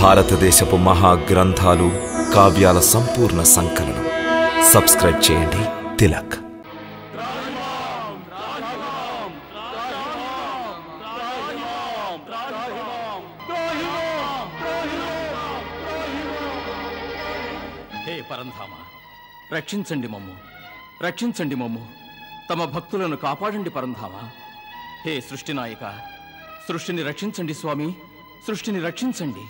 భారతదేశపు మహాగ్రంథాలు కావ్యాల సంపూర్ణ సంకలనం. సబ్స్క్రైబ్ చేయండి తిలక్. హే పరంధామ, రక్షించండి మమ్ము, రక్షించండి మమ్ము. తమ భక్తులను కాపాడండి పరంధామ. హే సృష్టి నాయక, సృష్టిని రక్షించండి స్వామి, సృష్టిని రక్షించండి.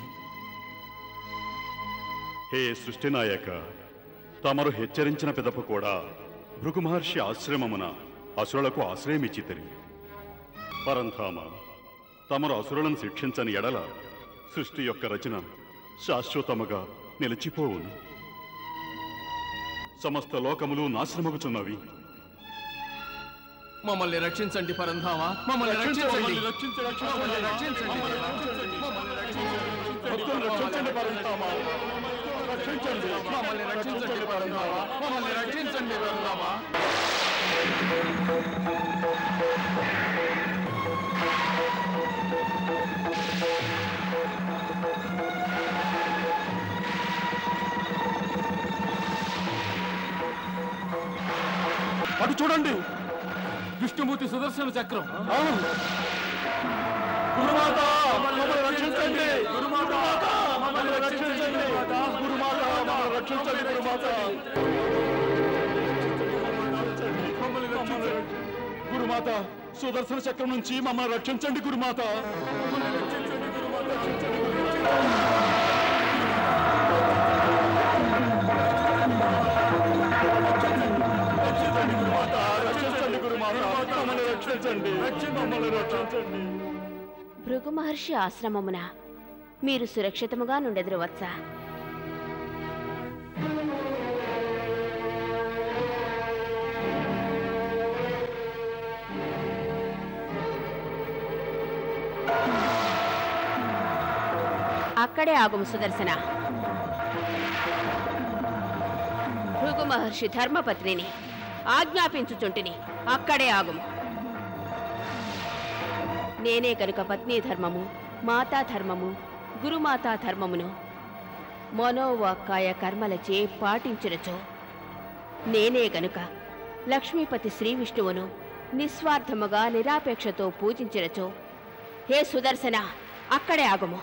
హే సృష్టి నాయక, తమరు హెచ్చరించిన పిదప కూడా భృగు మహర్షి ఆశ్రమమున అసురులకు ఆశ్రయమిచ్చితిరి. పరంధామ, తమరు అసురులను శిక్షించని ఎడల సృష్టి యొక్క రచన శాశ్వతముగా నిలిచిపోవును. సమస్త లోకములు నాశనమగుచున్నవి. మమ్మల్ని రక్షించండి పరంధామ, మమ్మల్ని రక్షించండి. అటు చూడండి, విష్ణుమూర్తి సుదర్శన చక్రం. గురుమాత మమ్మల్ని రక్షించండి, గురుమాత మమ్మల్ని రక్షించండి, గురుమాత మమ్మల్ని రక్షించండి, గురుమాత మమ్మల్ని రక్షించండి, గురుమాత సుదర్శన చక్రం నుంచి మమ్మల్ని రక్షించండి, గురుమాత మమ్మల్ని రక్షించండి, గురుమాత రక్షించండి, భృగు మహర్షి ఆశ్రమమున మీరు సురక్షితముగా నుండెదురు వచ్చా. అక్కడే ఆగుము సుదర్శన. భృగు మహర్షి ధర్మపత్నిని ఆజ్ఞాపించుచుంటిని, అక్కడే ఆగుము. నేనే కనుక పత్నీ ధర్మము, మాతా ధర్మము, గురుమాతా ధర్మమును మనోవాక్కాయ కర్మలచే పాటించినచో, నేనే గనుక లక్ష్మీపతి శ్రీ విష్ణువును నిస్వార్థముగా నిరాపేక్షతో పూజించినచో, హే సుదర్శన అక్కడే ఆగుము.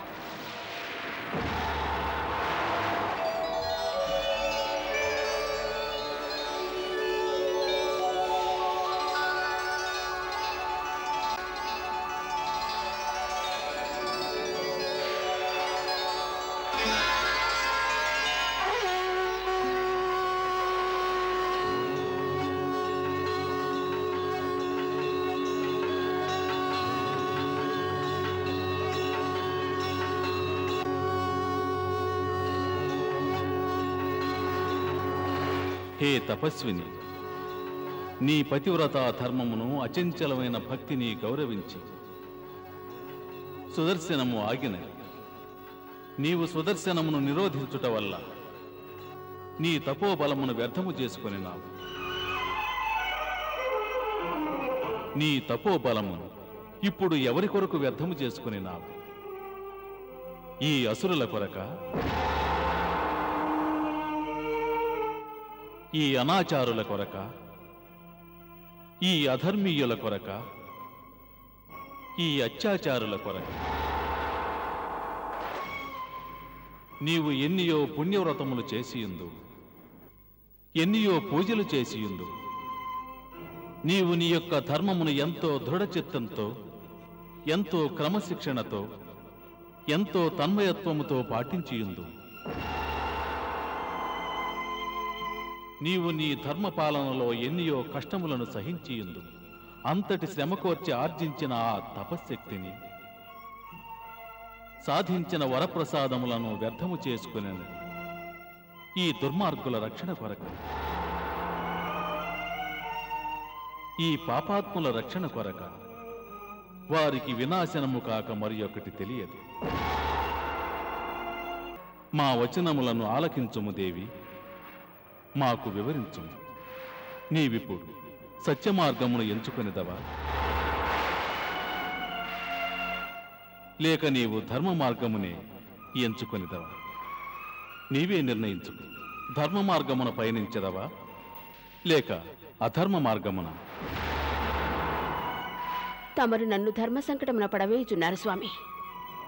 హే తపస్విని, నీ పతివ్రత ధర్మమును అచంచలమైన భక్తిని గౌరవించి సుదర్శనము ఆగినది. నీవు సుదర్శనమును నిరోధించుట వల్ల నీ తపోబలమును వ్యర్థము చేసుకొనినావు. నీ తపోబలమును ఇప్పుడు ఎవరి కొరకు వ్యర్థము చేసుకొనినావు? ఈ అసురుల కొరక, ఈ అనాచారుల కొరక, ఈ అధర్మీయుల కొరక, ఈ అత్యాచారుల కొరక? నీవు ఎన్నియో పుణ్యవ్రతములు చేసియుందు, ఎన్నియో పూజలు చేసియుందు. నీవు నీ యొక్క ధర్మమును ఎంతో దృఢచిత్తంతో, ఎంతో క్రమశిక్షణతో, ఎంతో తన్మయత్వముతో పాటించియుందు. నీవు నీ ధర్మపాలనలో ఎన్నియో కష్టములను సహించియుందు. అంతటి శ్రమకోర్చి ఆర్జించిన ఆ తపశ్శక్తిని, సాధించిన వరప్రసాదములను వ్యర్థము చేసుకుని ఈ దుర్మార్గుల రక్షణ కొరకు, ఈ పాపాత్ముల రక్షణ కొరక, వారికి వినాశనము కాక మరి ఒకటి తెలియదు. మా వచనములను ఆలకించుము దేవి, మాకు వివరించుము. నీవిప్పుడు సత్యమార్గమును ఎంచుకొనిదవా, లేక నీవు ధర్మ మార్గమునే ఎంచుకొనిదవా? నీవే నిర్ణయించుకు. ధర్మ మార్గమున పయనించదవా లేక అధర్మ మార్గమున? తమరు నన్ను ధర్మ సంకటమున పడవేయుచున్నారు స్వామి.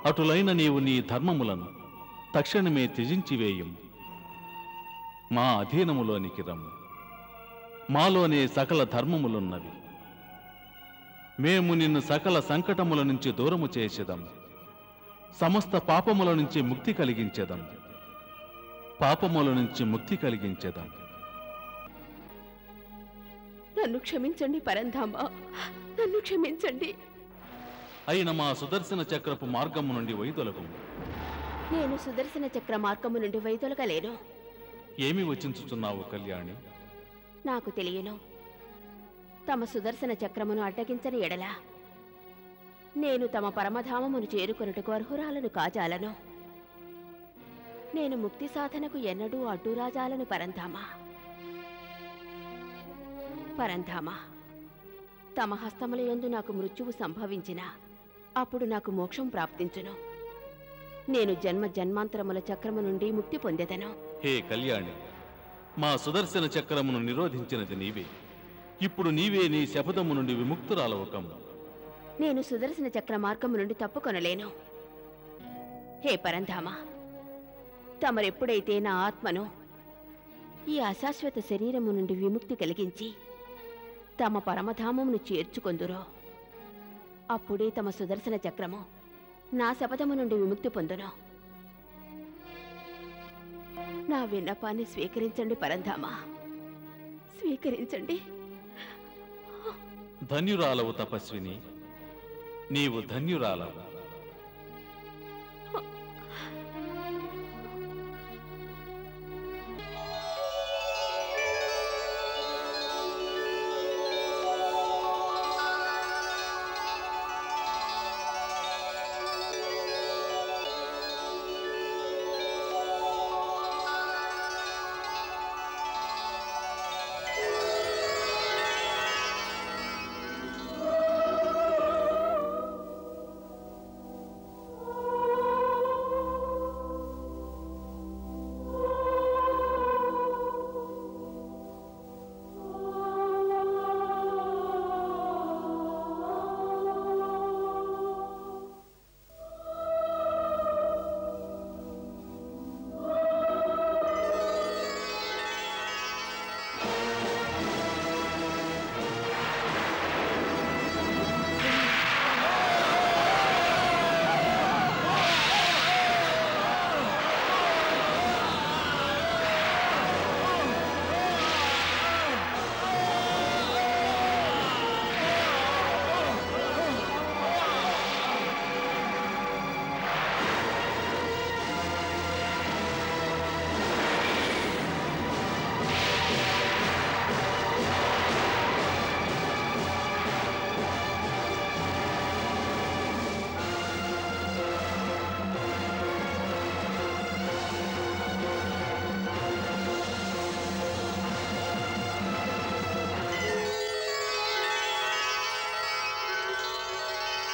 అటులైన నీవు నీ ధర్మములను తక్షణమే త్యజించివేయం. మా అధీనములోనికి రమ్ము. మాలోనే సకల ధర్మములున్నవి. మేము నిన్ను సకల సంకటముల నుంచి దూరము చేసేదం. సమస్త పాపముల నుంచి ముక్తి కలిగించేదం. పాపముల నుంచి ముక్తి కలిగించేదం. నన్ను క్షమించండి పరంధామ, నన్ను క్షమించండి. అయిన మా సుదర్శన చక్రపు మార్గము నుండి వైదొలగము. నేను సుదర్శన చక్ర మార్గము నుండి వైదొలగలేను. ఏమి వచించుచున్నావు కళ్యాణి? నాకు తెలియను. తమ సుదర్శన చక్రమును అడ్డగించని ఎడల నేను తమ పరమధామమును చేరుకొనుటకు అర్హురాలను కాజాలను. నేను ముక్తి సాధనకు ఎన్నడూ అడ్డురాజాలను పరంధామ. పరంధామ, తమ హస్తముల యందు నాకు మృత్యువు సంభవించిన అప్పుడు నాకు మోక్షం ప్రాప్తించును. నేను జన్మ జన్మాంతరముల చక్రము నుండి ముక్తి పొందెదను. హే కళ్యాణి, మా సుదర్శన చక్రమును నిరోధించినది నీవే. ఇప్పుడు నీవే నీ శపథము నుండి విముక్తురాలవకము. నేను సుదర్శన చక్ర మార్గము నుండి తప్పుకొనలేను. హే పరంధామ, తమరెప్పుడైతే నా ఆత్మను ఈ అశాశ్వత శరీరము నుండి విముక్తి కలిగించి తమ పరమధామమును చేర్చుకొందురో అప్పుడే తమ సుదర్శన చక్రము నా శపథము నుండి విముక్తి పొందును. నా విన్నపాన్ని స్వీకరించండి పరంధామ, స్వీకరించండి. ధన్యురాలవు తపస్విని, నీవు ధన్యురాలవు.